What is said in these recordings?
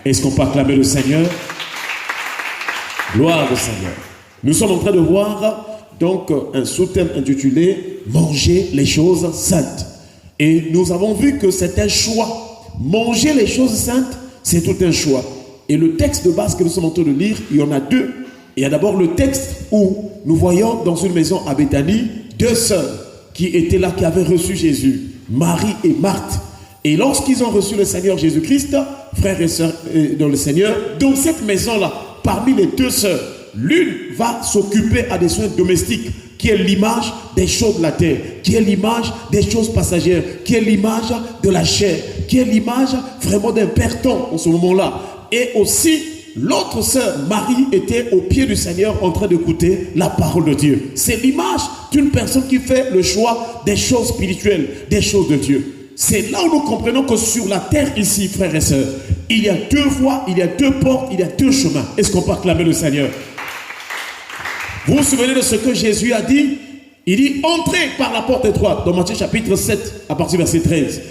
Est-ce qu'on peut acclamer le Seigneur? Gloire au Seigneur. Nous sommes en train de voir donc un sous-thème intitulé « Manger les choses saintes ». Et nous avons vu que c'est un choix. Manger les choses saintes, c'est tout un choix. Et le texte de base que nous sommes en train de lire, il y en a deux. Il y a d'abord le texte où nous voyons dans une maison à Béthanie deux sœurs qui étaient là, qui avaient reçu Jésus, Marie et Marthe. Et lorsqu'ils ont reçu le Seigneur Jésus-Christ, frères et sœurs dans le Seigneur, dans cette maison-là, parmi les deux sœurs, l'une va s'occuper à des soins domestiques, qui est l'image des choses de la terre, qui est l'image des choses passagères, qui est l'image de la chair, qui est l'image vraiment d'un père temps en ce moment-là. Et aussi, l'autre sœur, Marie, était au pied du Seigneur en train d'écouter la parole de Dieu. C'est l'image d'une personne qui fait le choix des choses spirituelles, des choses de Dieu. C'est là où nous comprenons que sur la terre ici, frères et sœurs, il y a deux voies, il y a deux portes, il y a deux chemins. Est-ce qu'on peut acclamer le Seigneur? Vous vous souvenez de ce que Jésus a dit? Il dit, entrez par la porte étroite, dans Matthieu chapitre 7, à partir du verset 13.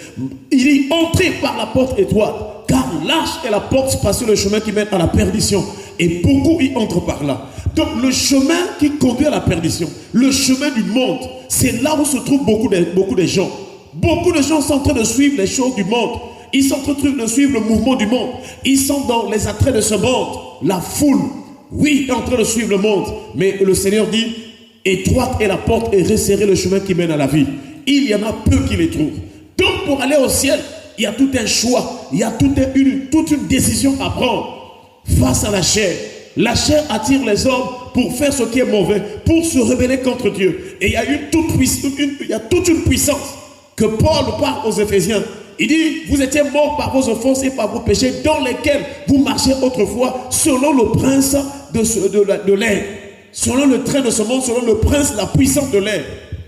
Il dit, entrez par la porte étroite, car large est la porte spacieuse, le chemin qui mène à la perdition. Et beaucoup y entrent par là. Donc le chemin qui conduit à la perdition, le chemin du monde, c'est là où se trouvent beaucoup de gens. Beaucoup de gens sont en train de suivre les choses du monde. Ils sont en train de suivre le mouvement du monde. Ils sont dans les attraits de ce monde. La foule, oui, est en train de suivre le monde. Mais le Seigneur dit, étroite est la porte et resserrez le chemin qui mène à la vie. Il y en a peu qui les trouvent. Donc pour aller au ciel, il y a tout un choix. Il y a toute une décision à prendre face à la chair. La chair attire les hommes pour faire ce qui est mauvais, pour se rebeller contre Dieu. Et il y a toute une puissance que Paul parle aux Éphésiens. Il dit, vous étiez morts par vos offenses et par vos péchés dans lesquels vous marchiez autrefois selon le prince de l'air, selon le train de ce monde, selon le prince, la puissance de l'air,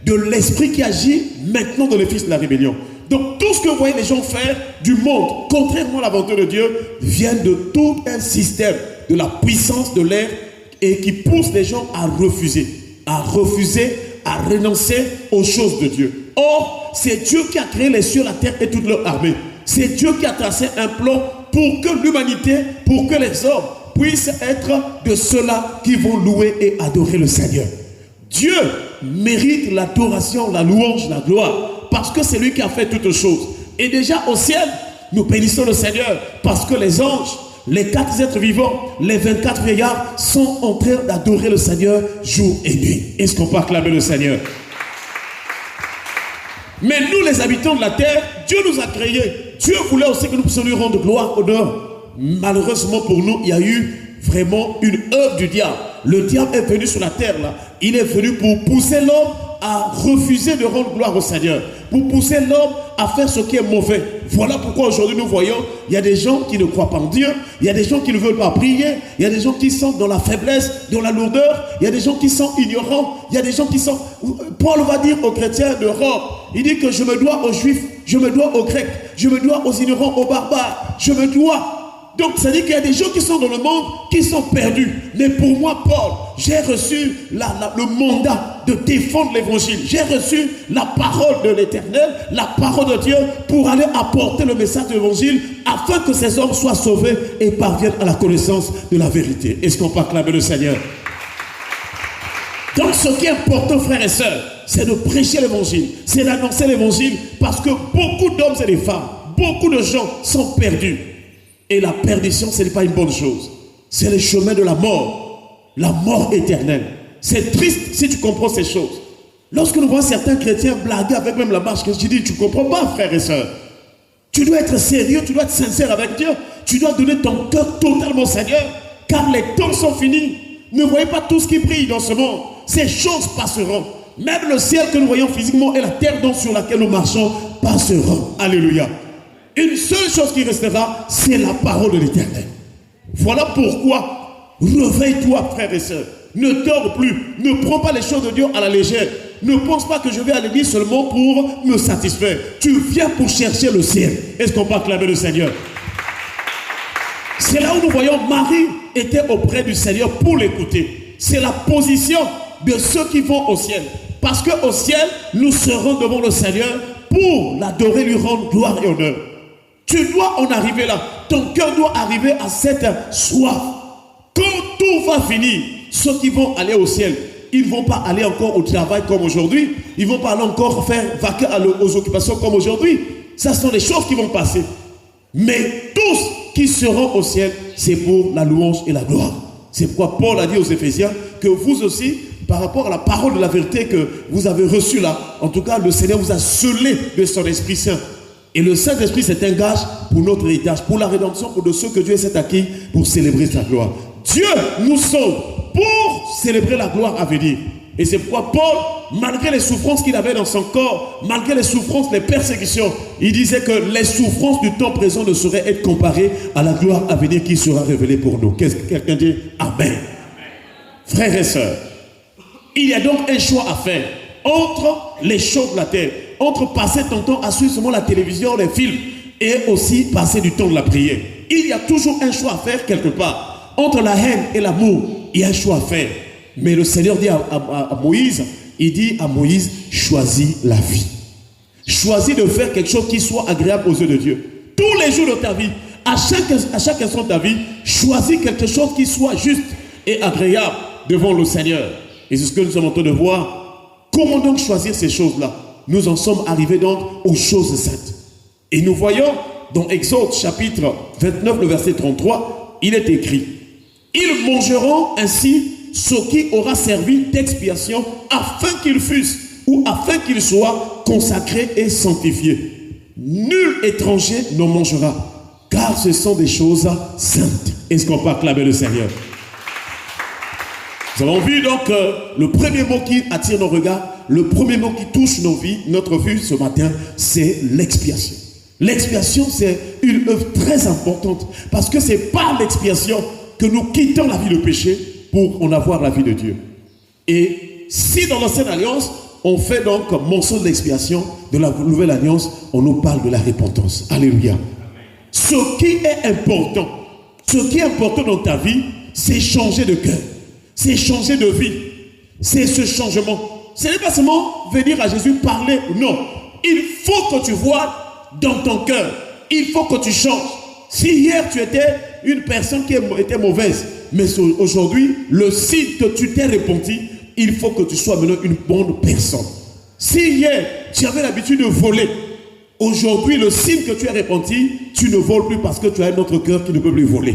de l'esprit qui agit maintenant dans les fils de la rébellion. Donc tout ce que vous voyez les gens faire du monde, contrairement à la volonté de Dieu, vient de tout un système de la puissance de l'air et qui pousse les gens à refuser, à renoncer aux choses de Dieu. Or, c'est Dieu qui a créé les cieux, la terre et toute leur armée. C'est Dieu qui a tracé un plan pour que l'humanité, pour que les hommes puissent être de ceux-là qui vont louer et adorer le Seigneur. Dieu mérite l'adoration, la louange, la gloire, parce que c'est lui qui a fait toutes choses. Et déjà au ciel, nous bénissons le Seigneur, parce que les anges, les 4 êtres vivants, les 24 vieillards sont en train d'adorer le Seigneur jour et nuit. Est-ce qu'on peut acclamer le Seigneur? Mais nous, les habitants de la terre, Dieu nous a créés. Dieu voulait aussi que nous puissions lui rendre gloire, honneur. Malheureusement pour nous, il y a eu vraiment une œuvre du diable. Le diable est venu sur la terre là. Il est venu pour pousser l'homme à refuser de rendre gloire au Seigneur, pour pousser l'homme à faire ce qui est mauvais. Voilà pourquoi aujourd'hui nous voyons, il y a des gens qui ne croient pas en Dieu, il y a des gens qui ne veulent pas prier, il y a des gens qui sont dans la faiblesse, dans la lourdeur, il y a des gens qui sont ignorants, il y a des gens qui sont... Paul va dire aux chrétiens de Rome, il dit que je me dois aux juifs, je me dois aux grecs, je me dois aux ignorants, aux barbares, je me dois... Donc, ça dit qu'il y a des gens qui sont dans le monde, qui sont perdus. Mais pour moi, Paul, j'ai reçu le mandat de défendre l'évangile. J'ai reçu la parole de l'Éternel, la parole de Dieu, pour aller apporter le message de l'évangile, afin que ces hommes soient sauvés et parviennent à la connaissance de la vérité. Est-ce qu'on peut acclamer le Seigneur? Donc, ce qui est important, frères et sœurs, c'est de prêcher l'évangile, c'est d'annoncer l'évangile, parce que beaucoup d'hommes et de femmes, beaucoup de gens sont perdus. Et la perdition, ce n'est pas une bonne chose. C'est le chemin de la mort éternelle. C'est triste si tu comprends ces choses. Lorsque nous voyons certains chrétiens blaguer avec même la marche, je dis, tu ne comprends pas, frères et sœurs. Tu dois être sérieux, tu dois être sincère avec Dieu. Tu dois donner ton cœur totalement au Seigneur, car les temps sont finis. Ne voyez pas tout ce qui brille dans ce monde. Ces choses passeront. Même le ciel que nous voyons physiquement et la terre sur laquelle nous marchons passeront. Alléluia. Une seule chose qui restera, c'est la parole de l'Éternel. Voilà pourquoi, réveille-toi, frères et sœurs. Ne dors plus. Ne prends pas les choses de Dieu à la légère. Ne pense pas que je vais à l'église seulement pour me satisfaire. Tu viens pour chercher le ciel. Est-ce qu'on peut acclamer le Seigneur? C'est là où nous voyons Marie était auprès du Seigneur pour l'écouter. C'est la position de ceux qui vont au ciel. Parce qu'au ciel, nous serons devant le Seigneur pour l'adorer, lui rendre gloire et honneur. Tu dois en arriver là. Ton cœur doit arriver à cette soif. Quand tout va finir, ceux qui vont aller au ciel, ils ne vont pas aller encore au travail comme aujourd'hui. Ils ne vont pas aller encore faire vaquer aux occupations comme aujourd'hui. Ça sont les choses qui vont passer. Mais tous qui seront au ciel, c'est pour la louange et la gloire. C'est pourquoi Paul a dit aux Éphésiens que vous aussi, par rapport à la parole de la vérité que vous avez reçue là, en tout cas, le Seigneur vous a scellé de son Esprit Saint. Et le Saint-Esprit, c'est un gage pour notre héritage, pour la rédemption, pour de ceux que Dieu s'est acquis pour célébrer sa gloire. Dieu nous sauve pour célébrer la gloire à venir. Et c'est pourquoi Paul, malgré les souffrances qu'il avait dans son corps, malgré les souffrances, les persécutions, il disait que les souffrances du temps présent ne sauraient être comparées à la gloire à venir qui sera révélée pour nous. Qu'est-ce que quelqu'un dit? Amen. Frères et sœurs, il y a donc un choix à faire entre les choses de la terre, entre passer ton temps à suivre seulement la télévision, les films, et aussi passer du temps de la prière. Il y a toujours un choix à faire quelque part. Entre la haine et l'amour, il y a un choix à faire. Mais le Seigneur dit à Moïse, il dit à Moïse, choisis la vie. Choisis de faire quelque chose qui soit agréable aux yeux de Dieu. Tous les jours de ta vie, à chaque instant de ta vie, choisis quelque chose qui soit juste et agréable devant le Seigneur. Et c'est ce que nous sommes en train de voir. Comment donc choisir ces choses-là? Nous en sommes arrivés donc aux choses saintes. Et nous voyons dans Exode chapitre 29, le verset 33, il est écrit, ils mangeront ainsi ce qui aura servi d'expiation afin qu'ils fussent ou afin qu'ils soient consacrés et sanctifiés. Nul étranger n'en mangera, car ce sont des choses saintes. Est-ce qu'on peut acclamer le Seigneur? Nous avons vu donc le premier mot qui attire nos regards, le premier mot qui touche nos vies, notre vue ce matin, c'est l'expiation. L'expiation, c'est une œuvre très importante parce que c'est par l'expiation que nous quittons la vie de péché pour en avoir la vie de Dieu. Et si dans l'ancienne alliance, on fait donc mention de l'expiation, de la nouvelle alliance, on nous parle de la repentance. Alléluia. Ce qui est important dans ta vie, c'est changer de cœur. C'est changer de vie. C'est ce changement. Ce n'est pas seulement venir à Jésus parler. Non. Il faut que tu vois dans ton cœur. Il faut que tu changes. Si hier tu étais une personne qui était mauvaise, mais aujourd'hui, le signe que tu t'es repenti, il faut que tu sois maintenant une bonne personne. Si hier tu avais l'habitude de voler, aujourd'hui, le signe que tu es repenti, tu ne voles plus parce que tu as un autre cœur qui ne peut plus voler.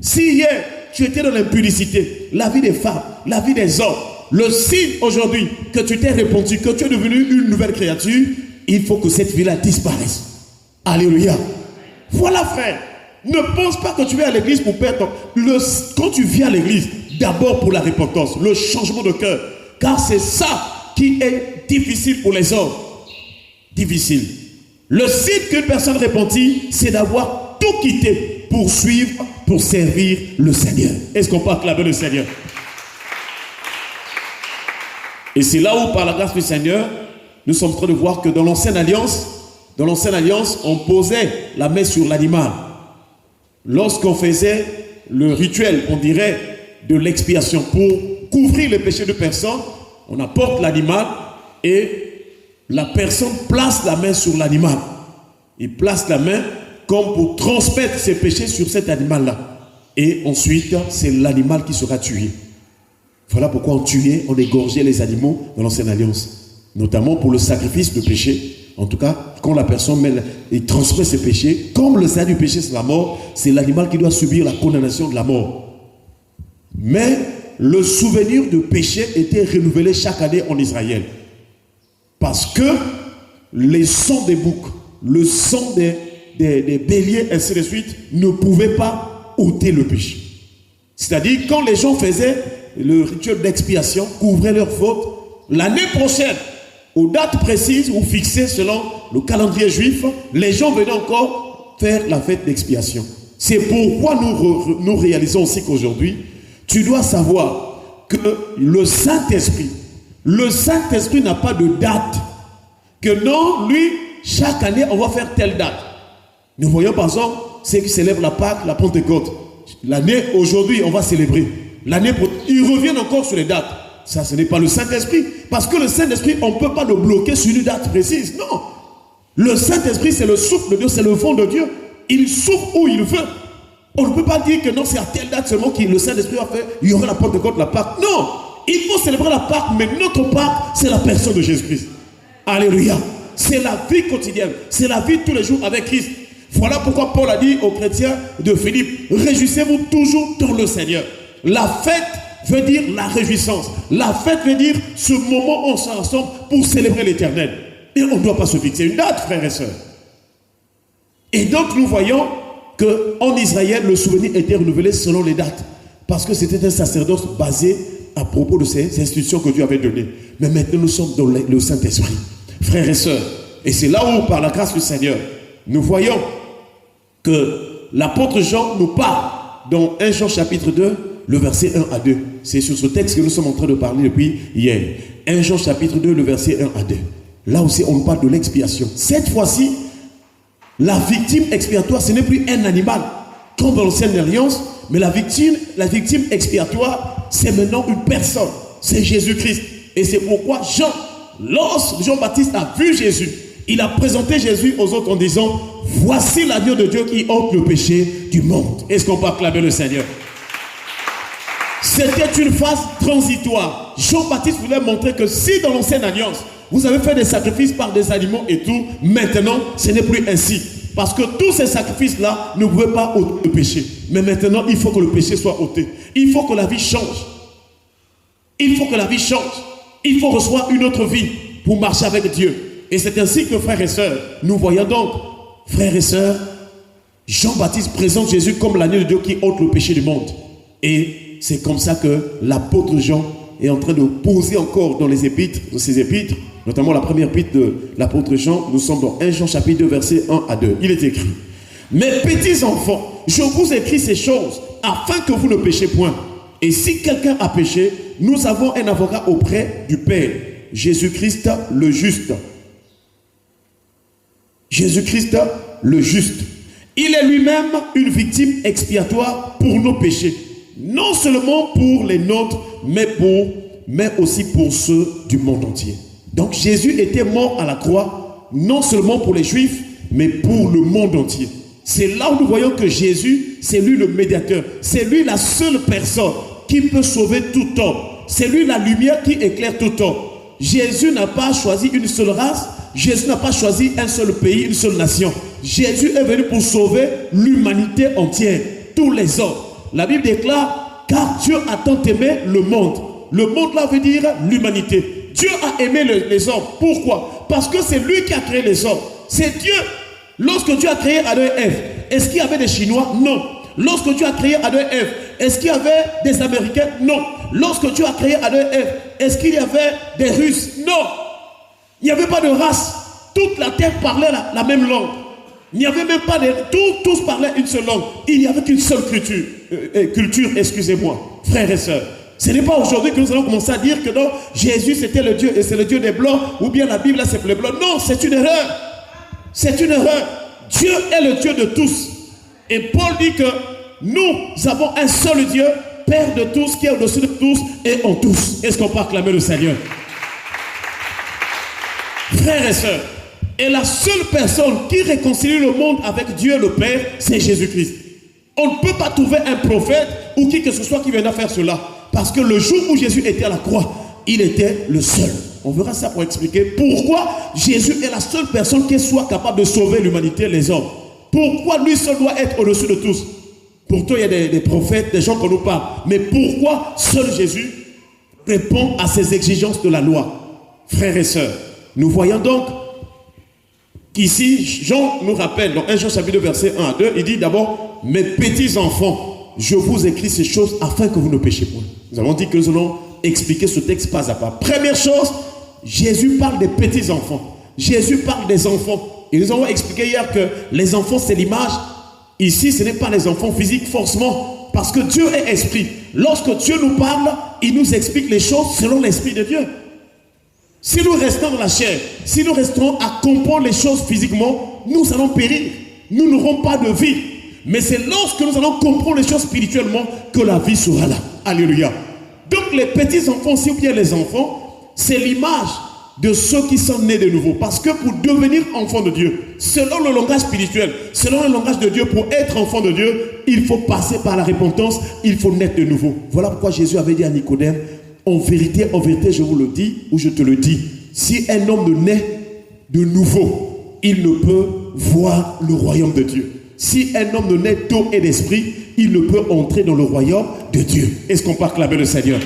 Si hier tu étais dans l'impudicité, la vie des femmes, la vie des hommes, le signe aujourd'hui que tu t'es repenti, que tu es devenu une nouvelle créature, il faut que cette vie-là disparaisse. Alléluia. Voilà, frère. Ne pense pas que tu vas à l'église pour perdre quand tu viens à l'église, d'abord pour la repentance, le changement de cœur. Car c'est ça qui est difficile pour les hommes. Difficile. Le signe qu'une personne repentie, c'est d'avoir tout quitté pour suivre, pour servir le Seigneur. Est-ce qu'on peut acclamer le Seigneur? Et c'est là où, par la grâce du Seigneur, nous sommes en train de voir que dans l'ancienne alliance, on posait la main sur l'animal. Lorsqu'on faisait le rituel, on dirait, de l'expiation pour couvrir les péchés de personne, on apporte l'animal et la personne place la main sur l'animal. Il place la main comme pour transmettre ses péchés sur cet animal-là. Et ensuite, c'est l'animal qui sera tué. Voilà pourquoi on tuait, on égorgeait les animaux dans l'ancienne alliance. Notamment pour le sacrifice de péché. En tout cas, quand la personne transmet ses péchés, comme le salaire du péché c'est la mort, c'est l'animal qui doit subir la condamnation de la mort. Mais le souvenir de péché était renouvelé chaque année en Israël. Parce que les sangs des boucs, le sang des béliers, ainsi de suite, ne pouvaient pas ôter le péché. C'est-à-dire, quand les gens faisaient le rituel d'expiation, couvraient leurs fautes, l'année prochaine, aux dates précises ou fixées selon le calendrier juif, les gens venaient encore faire la fête d'expiation. C'est pourquoi nous réalisons aussi qu'aujourd'hui, tu dois savoir que le Saint-Esprit n'a pas de date. Que non, lui, chaque année, on va faire telle date. Nous voyons par exemple ceux qui célèbrent la Pâque, la Pentecôte. L'année, aujourd'hui, on va célébrer. L'année, ils reviennent encore sur les dates. Ça, ce n'est pas le Saint-Esprit. Parce que le Saint-Esprit, on ne peut pas le bloquer sur une date précise. Non. Le Saint-Esprit, c'est le souffle de Dieu, c'est le vent de Dieu. il souffre où il veut. On ne peut pas dire que non, c'est à telle date seulement que le Saint-Esprit a fait, il y aura la Pentecôte, la Pâque. Non, il faut célébrer la Pâque, mais notre Pâque, c'est la personne de Jésus-Christ. Alléluia. C'est la vie quotidienne, c'est la vie de tous les jours avec Christ. Voilà pourquoi Paul a dit aux chrétiens de Philippe, réjouissez-vous toujours dans le Seigneur. La fête veut dire la réjouissance. La fête veut dire ce moment où on se rassemble pour célébrer l'Éternel. Et on ne doit pas se fixer une date, frères et sœurs. Et donc nous voyons qu'en Israël, le souvenir était renouvelé selon les dates. Parce que c'était un sacerdoce basé à propos de ces institutions que Dieu avait données. Mais maintenant nous sommes dans le Saint-Esprit. Frères et sœurs, et c'est là où, par la grâce du Seigneur, nous voyons que l'apôtre Jean nous parle dans 1 Jean chapitre 2, le verset 1 à 2. C'est sur ce texte que nous sommes en train de parler depuis hier. 1 Jean chapitre 2, le verset 1 à 2. Là aussi, on parle de l'expiation. Cette fois-ci, la victime expiatoire, ce n'est plus un animal, comme dans l'ancienne alliance, mais la victime expiatoire, c'est maintenant une personne. C'est Jésus-Christ. Et c'est pourquoi lorsque Jean-Baptiste a vu Jésus, il a présenté Jésus aux autres en disant, voici l'agneau de Dieu qui ôte le péché du monde. Est-ce qu'on peut acclamer le Seigneur? C'était une phase transitoire. Jean-Baptiste voulait montrer que si dans l'ancienne alliance, vous avez fait des sacrifices par des animaux et tout, maintenant, ce n'est plus ainsi. Parce que tous ces sacrifices-là ne pouvaient pas ôter le péché. Mais maintenant, il faut que le péché soit ôté. Il faut que la vie change. Il faut que la vie change. Il faut recevoir une autre vie pour marcher avec Dieu. Et c'est ainsi que, frères et sœurs, nous voyons donc, frères et sœurs, Jean-Baptiste présente Jésus comme l'agneau de Dieu qui ôte le péché du monde. Et c'est comme ça que l'apôtre Jean est en train de poser encore dans les épîtres, dans ses épîtres, notamment la première épître de l'apôtre Jean, nous sommes dans 1 Jean chapitre 2, versets 1 à 2. Il est écrit, « Mes petits enfants, je vous écris ces choses afin que vous ne péchiez point. Et si quelqu'un a péché, nous avons un avocat auprès du Père, Jésus-Christ le juste. » Jésus-Christ le juste. Il est lui-même une victime expiatoire pour nos péchés. Non seulement pour les nôtres, mais aussi pour ceux du monde entier. Donc Jésus était mort à la croix, non seulement pour les Juifs, mais pour le monde entier. C'est là où nous voyons que Jésus, c'est lui le médiateur. C'est lui la seule personne qui peut sauver tout homme. C'est lui la lumière qui éclaire tout homme. Jésus n'a pas choisi une seule race. Jésus n'a pas choisi un seul pays, une seule nation. Jésus est venu pour sauver l'humanité entière, tous les hommes. La Bible déclare, car Dieu a tant aimé le monde. Le monde là veut dire l'humanité. Dieu a aimé les hommes. Pourquoi? Parce que c'est lui qui a créé les hommes. C'est Dieu. Lorsque Dieu a créé Adam et Ève, est-ce qu'il y avait des Chinois? Non. Lorsque Dieu a créé Adam et Ève, est-ce qu'il y avait des Américains? Non. Lorsque Dieu a créé Adam et Ève, est-ce qu'il y avait des Russes? Non. Il n'y avait pas de race. Toute la terre parlait la même langue. Il n'y avait même pas de... Tous parlaient une seule langue. Il n'y avait qu'une seule culture, excusez-moi, frères et sœurs. Ce n'est pas aujourd'hui que nous allons commencer à dire que non, Jésus c'était le Dieu et c'est le Dieu des Blancs, ou bien la Bible là c'est pour les Blancs. Non, c'est une erreur. C'est une erreur. Dieu est le Dieu de tous. Et Paul dit que nous avons un seul Dieu, Père de tous, qui est au-dessus de tous et en tous. Est-ce qu'on peut acclamer le Seigneur? Frères et sœurs, et la seule personne qui réconcilie le monde avec Dieu le Père, c'est Jésus-Christ. On ne peut pas trouver un prophète ou qui que ce soit qui viendra faire cela. Parce que le jour où Jésus était à la croix, il était le seul. On verra ça pour expliquer pourquoi Jésus est la seule personne qui soit capable de sauver l'humanité, les hommes. Pourquoi lui seul doit être au-dessus de tous? Pourtant, il y a des prophètes, des gens qu'on nous parle. Mais pourquoi seul Jésus répond à ces exigences de la loi? Frères et sœurs, nous voyons donc qu'ici, Jean nous rappelle, dans 1 Jean chapitre 2, verset 1 à 2, il dit d'abord, mes petits enfants, je vous écris ces choses afin que vous ne péchiez point. Nous avons dit que nous allons expliquer ce texte pas à pas. Première chose, Jésus parle des petits enfants. Jésus parle des enfants. Et nous avons expliqué hier que les enfants, c'est l'image. Ici, ce n'est pas les enfants physiques forcément, parce que Dieu est esprit. Lorsque Dieu nous parle, il nous explique les choses selon l'esprit de Dieu. Si nous restons dans la chair, si nous restons à comprendre les choses physiquement, nous allons périr. Nous n'aurons pas de vie. Mais c'est lorsque nous allons comprendre les choses spirituellement que la vie sera là. Alléluia. Donc les petits enfants, si ou bien les enfants, c'est l'image de ceux qui sont nés de nouveau. Parce que pour devenir enfant de Dieu, selon le langage spirituel, selon le langage de Dieu, pour être enfant de Dieu, il faut passer par la repentance, il faut naître de nouveau. Voilà pourquoi Jésus avait dit à Nicodème, en vérité, je vous le dis, ou je te le dis, si un homme ne naît de nouveau, il ne peut voir le royaume de Dieu. Si un homme ne naît d'eau et d'esprit, il ne peut entrer dans le royaume de Dieu. Est-ce qu'on peut acclamer le Seigneur?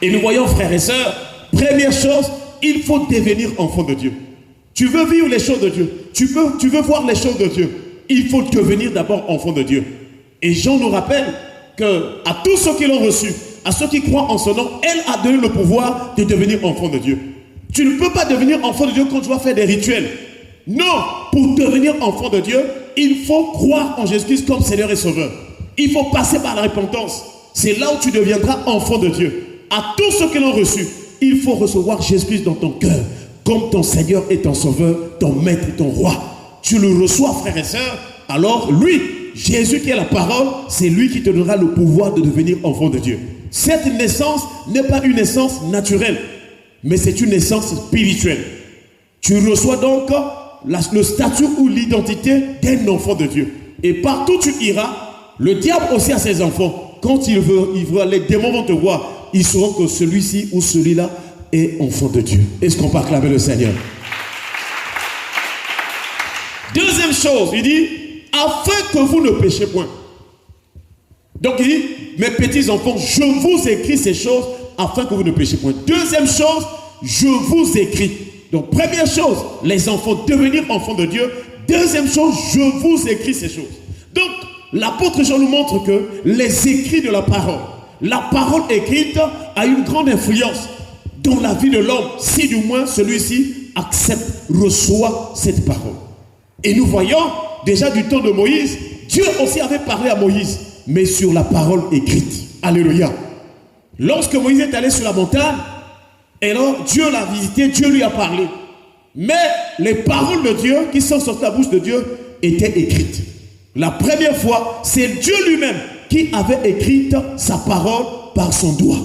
Et nous voyons, frères et sœurs, première chose, il faut devenir enfant de Dieu. Tu veux vivre les choses de Dieu, tu veux voir les choses de Dieu, il faut devenir d'abord enfant de Dieu. Et Jean nous rappelle que à tous ceux qui l'ont reçu, à ceux qui croient en son nom, elle a donné le pouvoir de devenir enfant de Dieu. Tu ne peux pas devenir enfant de Dieu quand tu vas faire des rituels. Non, pour devenir enfant de Dieu, il faut croire en Jésus-Christ comme Seigneur et Sauveur. Il faut passer par la repentance. C'est là où tu deviendras enfant de Dieu. À tous ceux qui l'ont reçu, il faut recevoir Jésus-Christ dans ton cœur, comme ton Seigneur et ton Sauveur, ton Maître et ton Roi. Tu le reçois, frères et sœurs, alors lui, Jésus qui est la parole, c'est lui qui te donnera le pouvoir de devenir enfant de Dieu. Cette naissance n'est pas une naissance naturelle, mais c'est une naissance spirituelle. Tu reçois donc le statut ou l'identité d'un enfant de Dieu. Et partout où tu iras, le diable aussi a ses enfants. Quand les démons vont te voir, ils sauront que celui-ci ou celui-là est enfant de Dieu. Est-ce qu'on peut acclamer le Seigneur? Deuxième chose, il dit, afin que vous ne péchiez point. Donc il dit, mes petits enfants, je vous écris ces choses afin que vous ne péchiez point. Deuxième chose, je vous écris. Donc première chose, les enfants, devenir enfants de Dieu. Deuxième chose, je vous écris ces choses. Donc l'apôtre Jean nous montre que les écrits de la parole écrite a une grande influence dans la vie de l'homme, si du moins celui-ci accepte, reçoit cette parole. Et nous voyons déjà du temps de Moïse, Dieu aussi avait parlé à Moïse, mais sur la parole écrite. Alléluia. Lorsque Moïse est allé sur la montagne, et alors Dieu l'a visité, Dieu lui a parlé. Mais les paroles de Dieu qui sont sorties de la bouche de Dieu étaient écrites. La première fois, c'est Dieu lui-même qui avait écrit sa parole par son doigt.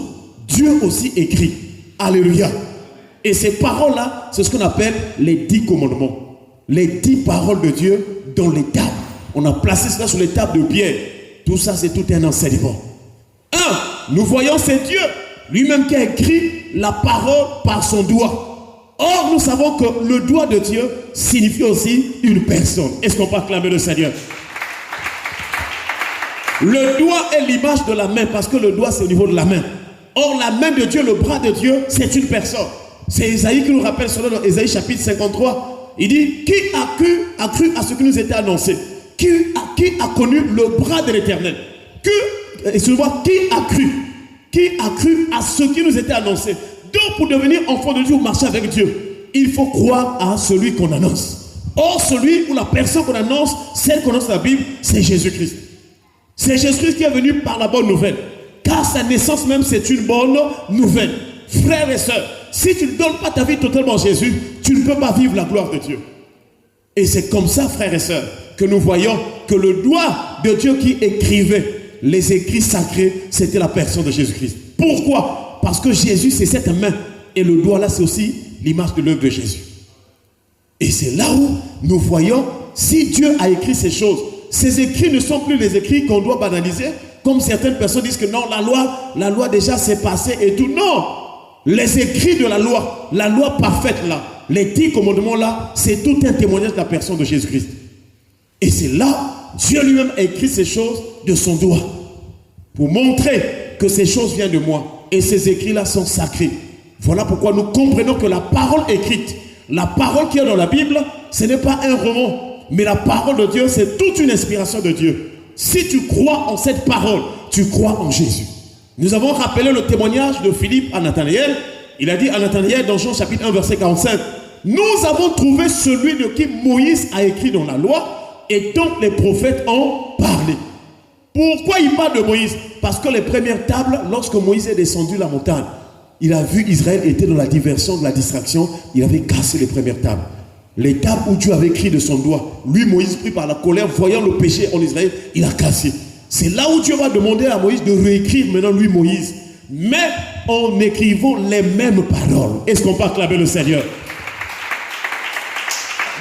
Dieu aussi écrit. Alléluia. Et ces paroles-là, c'est ce qu'on appelle les 10 commandements. Les 10 paroles de Dieu dans les tables. On a placé cela sur les tables de pierre. Tout ça, c'est tout un enseignement. Nous voyons, c'est Dieu lui-même qui a écrit la parole par son doigt. Or, nous savons que le doigt de Dieu signifie aussi une personne. Est-ce qu'on peut acclamer le Seigneur? Le doigt est l'image de la main, parce que le doigt, c'est au niveau de la main. Or, la main de Dieu, le bras de Dieu, c'est une personne. C'est Isaïe qui nous rappelle cela dans Isaïe chapitre 53. Il dit, qui a cru à ce qui nous était annoncé? Qui a connu le bras de l'Éternel? Excusez-moi, qui a cru à ce qui nous était annoncé? Donc, pour devenir enfant de Dieu ou marcher avec Dieu, il faut croire à celui qu'on annonce. Or, celui ou la personne qu'on annonce, celle qu'on annonce dans la Bible, c'est Jésus-Christ. C'est Jésus-Christ qui est venu par la bonne nouvelle. Car sa naissance même, c'est une bonne nouvelle. Frères et sœurs, si tu ne donnes pas ta vie totalement à Jésus, tu ne peux pas vivre la gloire de Dieu. Et c'est comme ça, frères et sœurs, que nous voyons que le doigt de Dieu qui écrivait les écrits sacrés, c'était la personne de Jésus-Christ. Pourquoi? Parce que Jésus, c'est cette main. Et le doigt là, c'est aussi l'image de l'œuvre de Jésus. Et c'est là où nous voyons, si Dieu a écrit ces choses, ces écrits ne sont plus les écrits qu'on doit banaliser, comme certaines personnes disent que non, la loi déjà s'est passée et tout. Non! Les écrits de la loi parfaite là, les 10 commandements là, c'est tout un témoignage de la personne de Jésus-Christ. Et c'est là, Dieu lui-même a écrit ces choses de son doigt, pour montrer que ces choses viennent de moi. Et ces écrits-là sont sacrés. Voilà pourquoi nous comprenons que la parole écrite, la parole qui est dans la Bible, ce n'est pas un roman, mais la parole de Dieu, c'est toute une inspiration de Dieu. Si tu crois en cette parole, tu crois en Jésus. Nous avons rappelé le témoignage de Philippe à Nathanaël. Il a dit à Nathanaël dans Jean chapitre 1 verset 45, nous avons trouvé celui de qui Moïse a écrit dans la loi et dont les prophètes ont parlé. Pourquoi il parle de Moïse? Parce que les premières tables, lorsque Moïse est descendu la montagne, il a vu Israël était dans la diversion, de la distraction, il avait cassé les premières tables. Les tables où Dieu avait écrit de son doigt, lui Moïse pris par la colère, voyant le péché en Israël, il a cassé. C'est là où Dieu va demander à Moïse de réécrire maintenant lui Moïse. Mais en écrivant les mêmes paroles. Est-ce qu'on peut acclamer le Seigneur?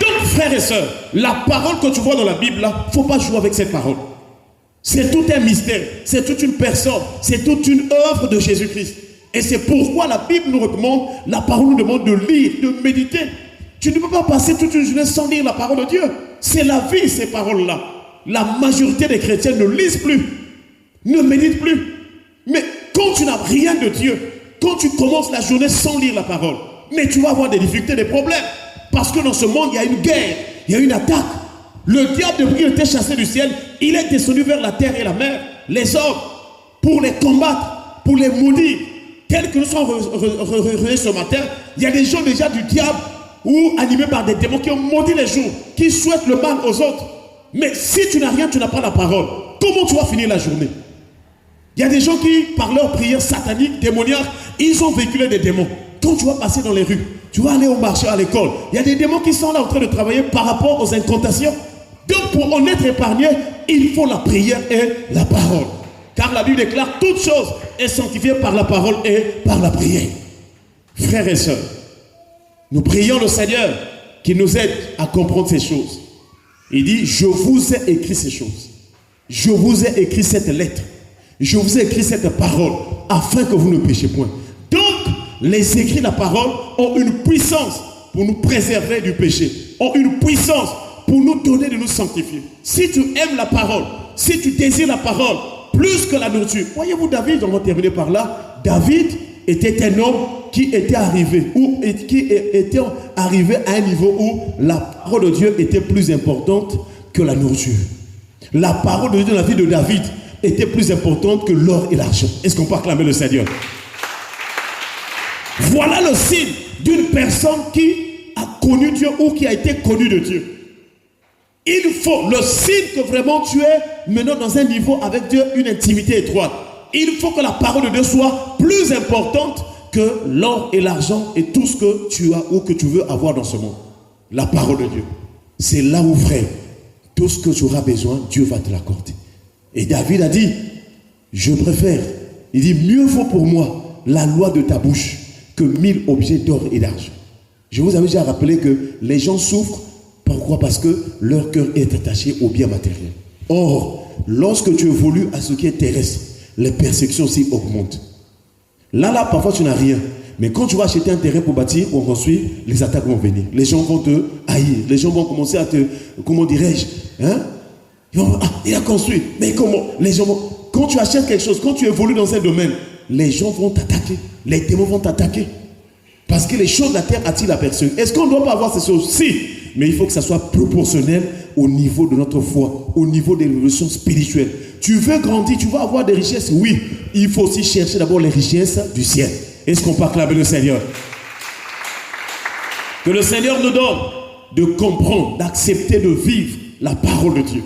Donc, frères et sœurs, la parole que tu vois dans la Bible, il ne faut pas jouer avec cette parole. C'est tout un mystère, c'est toute une personne, c'est toute une œuvre de Jésus-Christ. Et c'est pourquoi la Bible nous recommande, la parole nous demande de lire, de méditer. Tu ne peux pas passer toute une journée sans lire la parole de Dieu. C'est la vie, ces paroles-là. La majorité des chrétiens ne lisent plus, ne méditent plus. Mais quand tu n'as rien de Dieu, quand tu commences la journée sans lire la parole, mais tu vas avoir des difficultés, des problèmes. Parce que dans ce monde, il y a une guerre, il y a une attaque. Le diable, depuis qu'il était chassé du ciel, il est descendu vers la terre et la mer, les hommes, pour les combattre, pour les maudire. Tels que nous sommes ce matin, il y a des gens déjà du diable ou animés par des démons qui ont maudit les jours, qui souhaitent le mal aux autres. Mais si tu n'as rien, tu n'as pas la parole. Comment tu vas finir la journée? Il y a des gens qui, par leurs prières sataniques, démoniaques, ils ont véhiculé des démons. Quand tu vas passer dans les rues, tu vas aller au marché, à l'école, il y a des démons qui sont là en train de travailler par rapport aux incantations. Donc pour en être épargné, il faut la prière et la parole. Car la Bible déclare toute chose est sanctifiée par la parole et par la prière. Frères et sœurs, nous prions le Seigneur qui nous aide à comprendre ces choses. Il dit, je vous ai écrit ces choses. Je vous ai écrit cette lettre. Je vous ai écrit cette parole afin que vous ne péchiez point. Donc, les écrits de la parole ont une puissance pour nous préserver du péché. Ont une puissance pour nous donner de nous sanctifier. Si tu aimes la parole, si tu désires la parole, plus que la nourriture. Voyez-vous David, on va terminer par là. David était un homme qui était arrivé, à un niveau où la parole de Dieu était plus importante que la nourriture. La parole de Dieu dans la vie de David était plus importante que l'or et l'argent. Est-ce qu'on peut acclamer le Seigneur? Voilà le signe d'une personne qui a connu Dieu ou qui a été connue de Dieu. Il faut le signe que vraiment tu es maintenant dans un niveau avec Dieu, une intimité étroite. Il faut que la parole de Dieu soit plus importante que l'or et l'argent et tout ce que tu as ou que tu veux avoir dans ce monde. La parole de Dieu. C'est là où, frère, tout ce que tu auras besoin, Dieu va te l'accorder. Et David a dit, je préfère, il dit, mieux vaut pour moi la loi de ta bouche que 1000 objets d'or et d'argent. Je vous avais déjà rappelé que les gens souffrent. Pourquoi? Parce que leur cœur est attaché aux biens matériels. Or, lorsque tu évolues à ce qui est terrestre, les persécutions aussi augmentent. Là, parfois tu n'as rien. Mais quand tu vas acheter un terrain pour bâtir ou construire, les attaques vont venir. Les gens vont te haïr. Les gens vont commencer à te, comment dirais-je, hein? Ils vont, il a construit. Mais comment? Les gens vont, quand tu achètes quelque chose, quand tu évolues dans un domaine, les gens vont t'attaquer. Les démons vont t'attaquer. Parce que les choses de la terre attirent la personne. Est-ce qu'on ne doit pas avoir ces choses? Si. Mais il faut que ça soit proportionnel au niveau de notre foi, au niveau des évolutions spirituelles. Tu veux grandir, tu veux avoir des richesses? Oui. Il faut aussi chercher d'abord les richesses du ciel. Est-ce qu'on peut acclamer le Seigneur? Que le Seigneur nous donne de comprendre, d'accepter de vivre la parole de Dieu.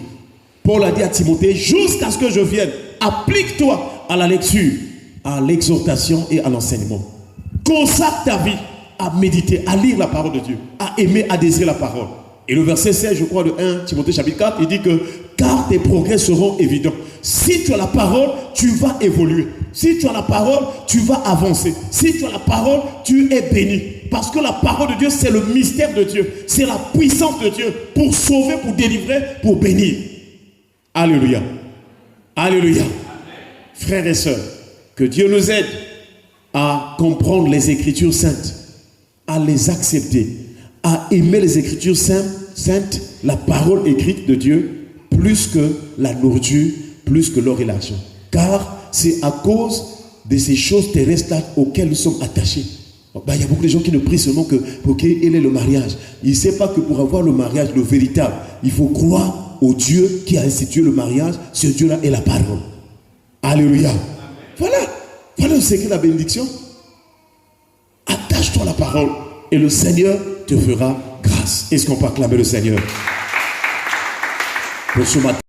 Paul a dit à Timothée, jusqu'à ce que je vienne, applique-toi à la lecture, à l'exhortation et à l'enseignement. Consacre ta vie à méditer, à lire la parole de Dieu, à aimer, à désirer la parole. Et le verset 16, je crois, de 1 Timothée chapitre 4, il dit que car tes progrès seront évidents. Si tu as la parole, tu vas évoluer. Si tu as la parole, tu vas avancer. Si tu as la parole, tu es béni. Parce que la parole de Dieu, c'est le mystère de Dieu. C'est la puissance de Dieu pour sauver, pour délivrer, pour bénir. Alléluia. Alléluia. Frères et sœurs, que Dieu nous aide à comprendre les Écritures saintes, à les accepter, à aimer les Écritures saintes, la parole écrite de Dieu, plus que la nourriture, plus que l'or et l'argent. Car c'est à cause de ces choses terrestres auxquelles nous sommes attachés. Il y a beaucoup de gens qui ne prient seulement que pour qu'il ait le mariage. Ils ne savent pas que pour avoir le mariage, le véritable, il faut croire au Dieu qui a institué le mariage. Ce Dieu-là est la parole. Alléluia. Amen. Voilà le secret de la bénédiction. Attache-toi à la parole et le Seigneur te fera grâce. Est-ce qu'on peut acclamer le Seigneur pour ce matin?